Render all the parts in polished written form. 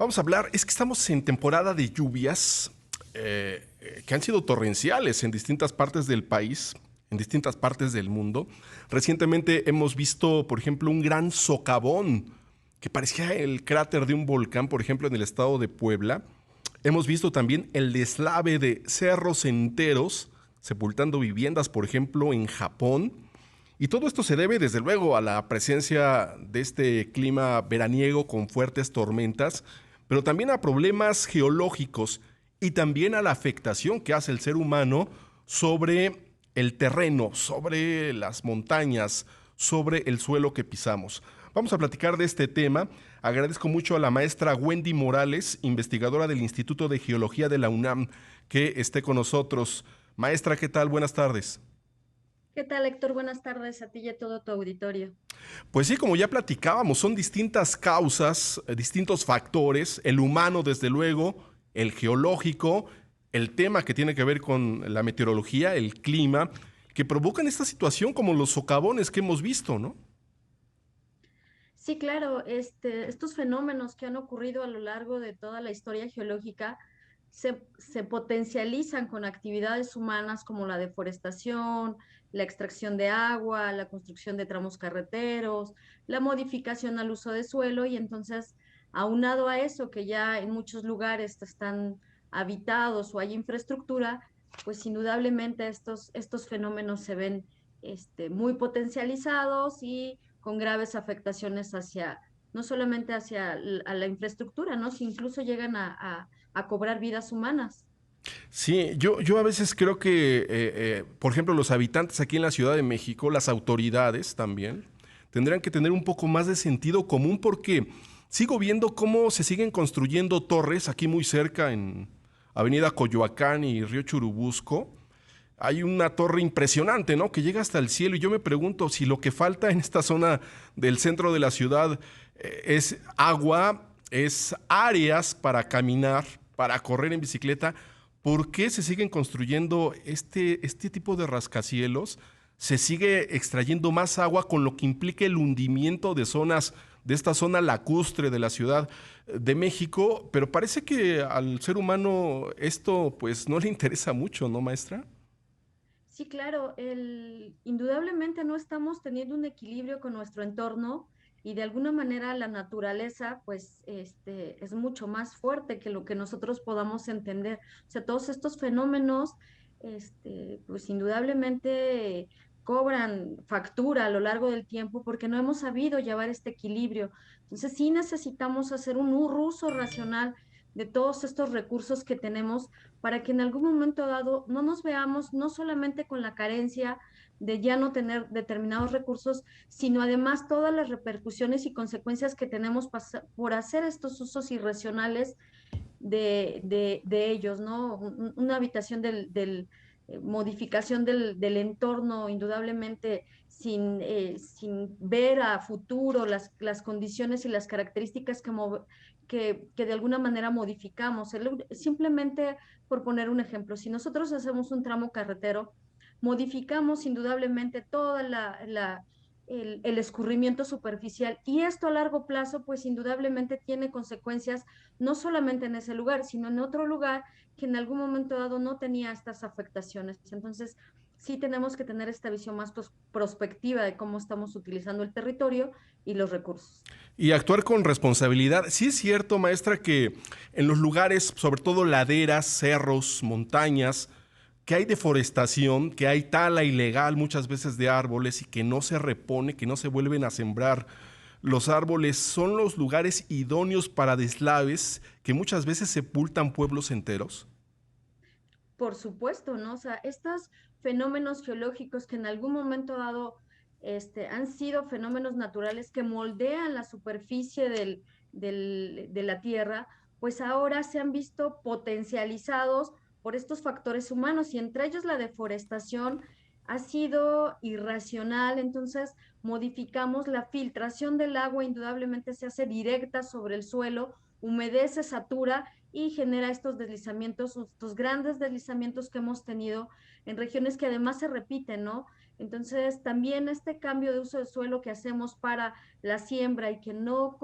Vamos a hablar, es que estamos en temporada de lluvias que han sido torrenciales en distintas partes del país, en distintas partes del mundo. Recientemente hemos visto, por ejemplo, un gran socavón que parecía el cráter de un volcán, por ejemplo, en el estado de Puebla. Hemos visto también el deslave de cerros enteros, sepultando viviendas, por ejemplo, en Japón. Y todo esto se debe, desde luego, a la presencia de este clima veraniego con fuertes tormentas, pero también a problemas geológicos y también a la afectación que hace el ser humano sobre el terreno, sobre las montañas, sobre el suelo que pisamos. Vamos a platicar de este tema. Agradezco mucho a la maestra Wendy Morales, investigadora del Instituto de Geología de la UNAM, que esté con nosotros. Maestra, ¿qué tal? Buenas tardes. ¿Qué tal, Héctor? Buenas tardes a ti y a todo tu auditorio. Pues sí, como ya platicábamos, son distintas causas, distintos factores, el humano desde luego, el geológico, el tema que tiene que ver con la meteorología, el clima, que provocan esta situación como los socavones que hemos visto, ¿no? Sí, claro, estos fenómenos que han ocurrido a lo largo de toda la historia geológica se potencializan con actividades humanas como la deforestación, la extracción de agua, la construcción de tramos carreteros, la modificación al uso de suelo y entonces, aunado a eso, que ya en muchos lugares están habitados o hay infraestructura, pues indudablemente estos fenómenos se ven muy potencializados y con graves afectaciones hacia, no solamente hacia a la infraestructura, ¿no? Si incluso llegan a cobrar vidas humanas. Sí, yo a veces creo que, por ejemplo, los habitantes aquí en la Ciudad de México, las autoridades también, tendrían que tener un poco más de sentido común porque sigo viendo cómo se siguen construyendo torres aquí muy cerca en Avenida Coyoacán y Río Churubusco. Hay una torre impresionante, ¿no? Que llega hasta el cielo y yo me pregunto si lo que falta en esta zona del centro de la ciudad es agua, es áreas para caminar, para correr en bicicleta. ¿Por qué se siguen construyendo este tipo de rascacielos? Se sigue extrayendo más agua con lo que implica el hundimiento de zonas, de esta zona lacustre de la Ciudad de México, pero parece que al ser humano esto pues no le interesa mucho, ¿no, maestra? Sí, claro, indudablemente no estamos teniendo un equilibrio con nuestro entorno y de alguna manera la naturaleza pues es mucho más fuerte que lo que nosotros podamos entender. O sea, todos estos fenómenos pues indudablemente cobran factura a lo largo del tiempo porque no hemos sabido llevar este equilibrio. Entonces sí necesitamos hacer un uso racional de todos estos recursos que tenemos para que en algún momento dado no nos veamos no solamente con la carencia de ya no tener determinados recursos, sino además todas las repercusiones y consecuencias que tenemos por hacer estos usos irracionales de ellos, ¿no? Una habitación modificación del entorno, indudablemente sin ver a futuro las condiciones y las características que de alguna manera modificamos. Simplemente por poner un ejemplo, si nosotros hacemos un tramo carretero, modificamos indudablemente toda el escurrimiento superficial y esto a largo plazo pues indudablemente tiene consecuencias no solamente en ese lugar, sino en otro lugar que en algún momento dado no tenía estas afectaciones. Entonces, sí tenemos que tener esta visión más prospectiva de cómo estamos utilizando el territorio y los recursos. Y actuar con responsabilidad. Sí es cierto, maestra, que en los lugares, sobre todo laderas, cerros, montañas, que hay deforestación, que hay tala ilegal muchas veces de árboles y que no se repone, que no se vuelven a sembrar. Los árboles son los lugares idóneos para deslaves que muchas veces sepultan pueblos enteros. Por supuesto, ¿no? O sea, estos fenómenos geológicos que en algún momento dado han sido fenómenos naturales que moldean la superficie de la Tierra, pues ahora se han visto potencializados por estos factores humanos y entre ellos la deforestación ha sido irracional, entonces modificamos la filtración del agua, indudablemente se hace directa sobre el suelo, humedece, satura y genera estos deslizamientos, estos grandes deslizamientos que hemos tenido en regiones que además se repiten, ¿no? Entonces, también este cambio de uso de suelo que hacemos para la siembra y que no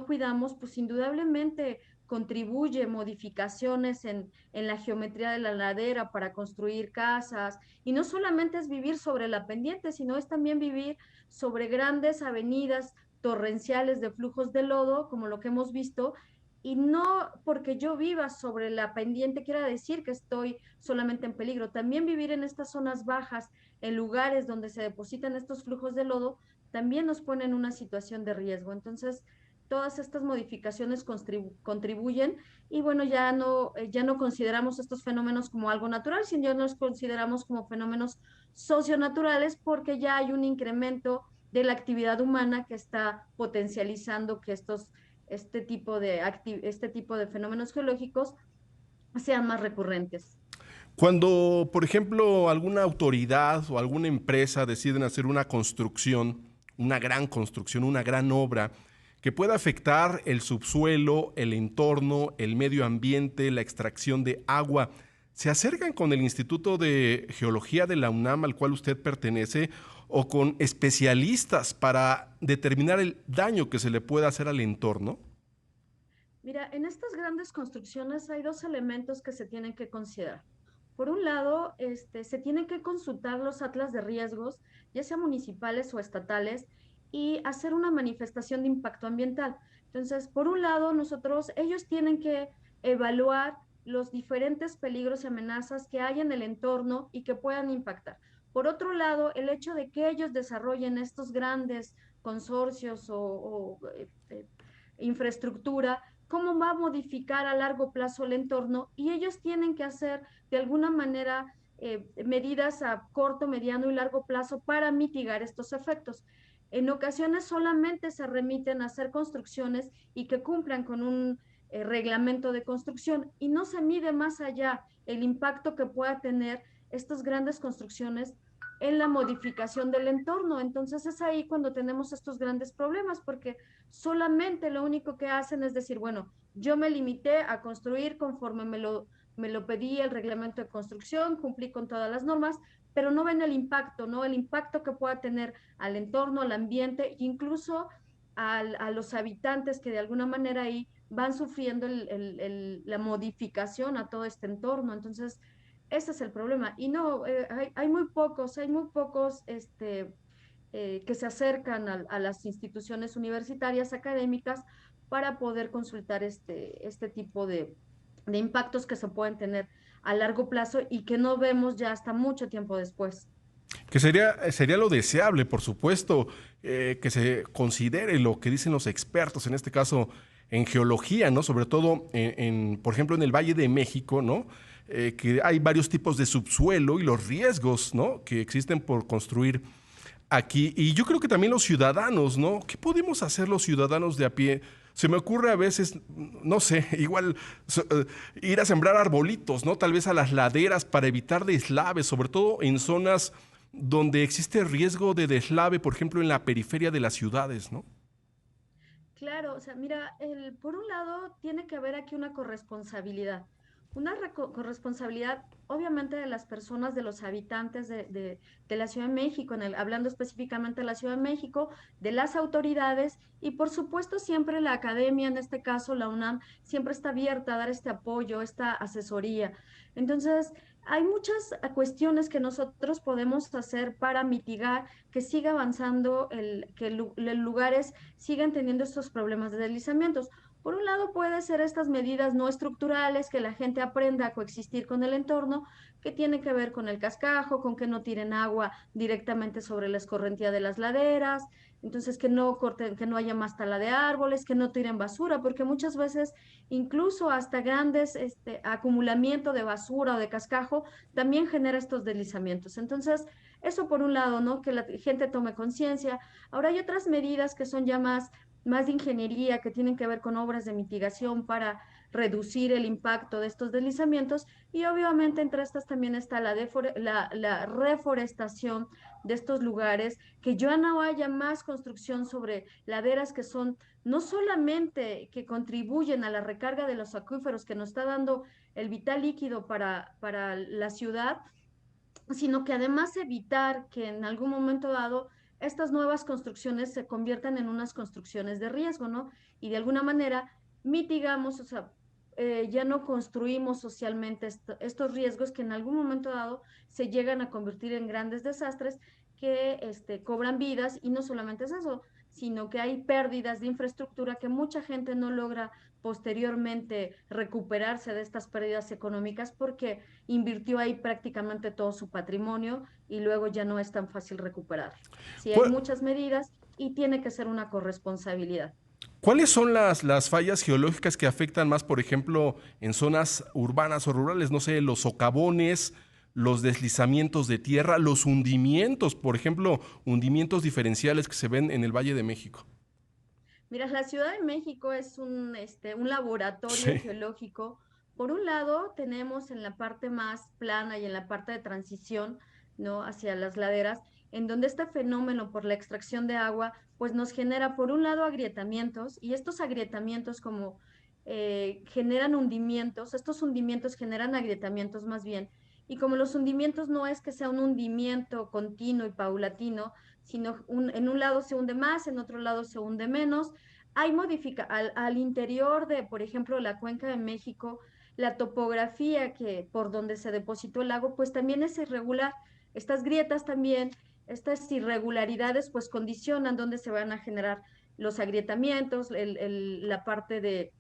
cuidamos, pues indudablemente contribuye modificaciones en la geometría de la ladera para construir casas. Y no solamente es vivir sobre la pendiente, sino es también vivir sobre grandes avenidas torrenciales de flujos de lodo, como lo que hemos visto, y no porque yo viva sobre la pendiente quiere decir que estoy solamente en peligro. También vivir en estas zonas bajas, en lugares donde se depositan estos flujos de lodo, también nos pone en una situación de riesgo. Entonces, todas estas modificaciones contribuyen y bueno, ya no consideramos estos fenómenos como algo natural, sino ya los consideramos como fenómenos socionaturales porque ya hay un incremento de la actividad humana que está potencializando que este tipo de fenómenos geológicos sean más recurrentes. Cuando, por ejemplo, alguna autoridad o alguna empresa deciden hacer una construcción, una gran obra, que pueda afectar el subsuelo, el entorno, el medio ambiente, la extracción de agua, ¿se acercan con el Instituto de Geología de la UNAM al cual usted pertenece o con especialistas para determinar el daño que se le pueda hacer al entorno? Mira, en estas grandes construcciones hay dos elementos que se tienen que considerar. Por un lado, se tienen que consultar los atlas de riesgos, ya sea municipales o estatales, y hacer una manifestación de impacto ambiental. Entonces, por un lado, ellos tienen que evaluar los diferentes peligros y amenazas que hay en el entorno y que puedan impactar. Por otro lado, el hecho de que ellos desarrollen estos grandes consorcios o infraestructura, cómo va a modificar a largo plazo el entorno y ellos tienen que hacer de alguna manera medidas a corto, mediano y largo plazo para mitigar estos efectos. En ocasiones solamente se remiten a hacer construcciones y que cumplan con un reglamento de construcción y no se mide más allá el impacto que pueda tener estas grandes construcciones en la modificación del entorno. Entonces es ahí cuando tenemos estos grandes problemas, porque solamente lo único que hacen es decir, bueno, yo me limité a construir conforme me lo pedí el reglamento de construcción, cumplí con todas las normas, pero no ven el impacto, ¿no? El impacto que pueda tener al entorno, al ambiente, incluso a los habitantes que de alguna manera ahí van sufriendo la modificación a todo este entorno. Entonces, ese es el problema. Y no, hay muy pocos que se acercan a las instituciones universitarias académicas para poder consultar este tipo de impactos que se pueden tener a largo plazo y que no vemos ya hasta mucho tiempo después. Que sería lo deseable, por supuesto, que se considere lo que dicen los expertos, en este caso en geología, ¿no? Sobre todo, por ejemplo, en el Valle de México, ¿no? Que hay varios tipos de subsuelo y los riesgos, ¿no? Que existen por construir aquí. Y yo creo que también los ciudadanos, ¿no? ¿Qué podemos hacer los ciudadanos de a pie? Se me ocurre a veces, no sé, igual ir a sembrar arbolitos, ¿no? Tal vez a las laderas para evitar deslaves, sobre todo en zonas donde existe riesgo de deslave, por ejemplo, en la periferia de las ciudades, ¿no? Claro, o sea, mira, por un lado tiene que haber aquí una corresponsabilidad. Corresponsabilidad, obviamente, de las personas, de los habitantes de la Ciudad de México, hablando específicamente de la Ciudad de México, de las autoridades y, por supuesto, siempre la academia, en este caso la UNAM, siempre está abierta a dar este apoyo, esta asesoría. Entonces, hay muchas cuestiones que nosotros podemos hacer para mitigar que siga avanzando, que los lugares sigan teniendo estos problemas de deslizamientos. Por un lado, puede ser estas medidas no estructurales, que la gente aprenda a coexistir con el entorno, que tiene que ver con el cascajo, con que no tiren agua directamente sobre la escorrentía de las laderas, entonces que no corten, que no haya más tala de árboles, que no tiren basura, porque muchas veces incluso hasta grandes acumulamiento de basura o de cascajo también genera estos deslizamientos. Entonces, eso por un lado, ¿no? Que la gente tome conciencia. Ahora hay otras medidas que son ya más de ingeniería, que tienen que ver con obras de mitigación para reducir el impacto de estos deslizamientos y obviamente entre estas también está la reforestación de estos lugares, que ya no haya más construcción sobre laderas que son no solamente que contribuyen a la recarga de los acuíferos que nos está dando el vital líquido para la ciudad, sino que además evitar que en algún momento dado estas nuevas construcciones se conviertan en unas construcciones de riesgo, ¿no? Y de alguna manera mitigamos, o sea, ya no construimos socialmente estos riesgos que en algún momento dado se llegan a convertir en grandes desastres que cobran vidas, y no solamente es eso, sino que hay pérdidas de infraestructura que mucha gente no logra posteriormente recuperarse de estas pérdidas económicas porque invirtió ahí prácticamente todo su patrimonio y luego ya no es tan fácil recuperarlo. Sí, hay ¿Cuál- muchas medidas y tiene que ser una corresponsabilidad. ¿Cuáles son las fallas geológicas que afectan más, por ejemplo, en zonas urbanas o rurales? No sé, los socavones, los deslizamientos de tierra, los hundimientos, por ejemplo, hundimientos diferenciales que se ven en el Valle de México. Mira, la Ciudad de México es un laboratorio Sí, geológico. Por un lado, tenemos en la parte más plana y en la parte de transición, ¿no? Hacia las laderas, en donde este fenómeno por la extracción de agua, pues nos genera, por un lado, agrietamientos, y estos agrietamientos como generan hundimientos, estos hundimientos generan agrietamientos más bien, y como los hundimientos no es que sea un hundimiento continuo y paulatino, sino en un lado se hunde más, en otro lado se hunde menos. Hay al interior de, por ejemplo, la cuenca de México, la topografía que por donde se depositó el lago, pues también es irregular. Estas grietas también, estas irregularidades, pues condicionan dónde se van a generar los agrietamientos, la parte de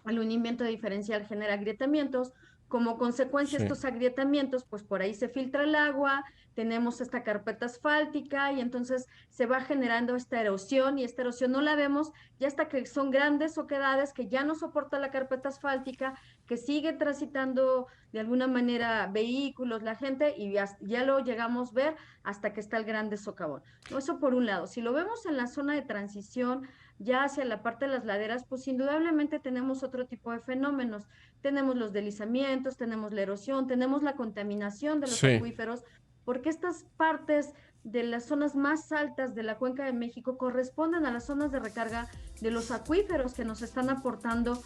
el hundimiento diferencial genera agrietamientos. Como consecuencia de sí. estos agrietamientos, pues por ahí se filtra el agua, tenemos esta carpeta asfáltica y entonces se va generando esta erosión, y esta erosión no la vemos ya hasta que son grandes oquedades que ya no soporta la carpeta asfáltica, que sigue transitando de alguna manera vehículos, la gente, y ya lo llegamos a ver hasta que está el grande socavón. ¿No? Eso por un lado. Si lo vemos en la zona de transición, ya hacia la parte de las laderas, pues indudablemente tenemos otro tipo de fenómenos. Tenemos los deslizamientos, tenemos la erosión, tenemos la contaminación de los Sí. acuíferos, porque estas partes de las zonas más altas de la Cuenca de México corresponden a las zonas de recarga de los acuíferos que nos están aportando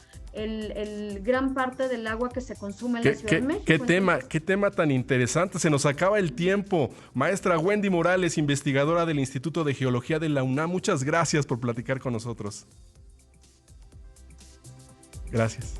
gran parte del agua que se consume en la Ciudad de México. Entonces, Qué tema tan interesante? Se nos acaba el tiempo. Maestra Wendy Morales, investigadora del Instituto de Geología de la UNAM, muchas gracias por platicar con nosotros. Gracias.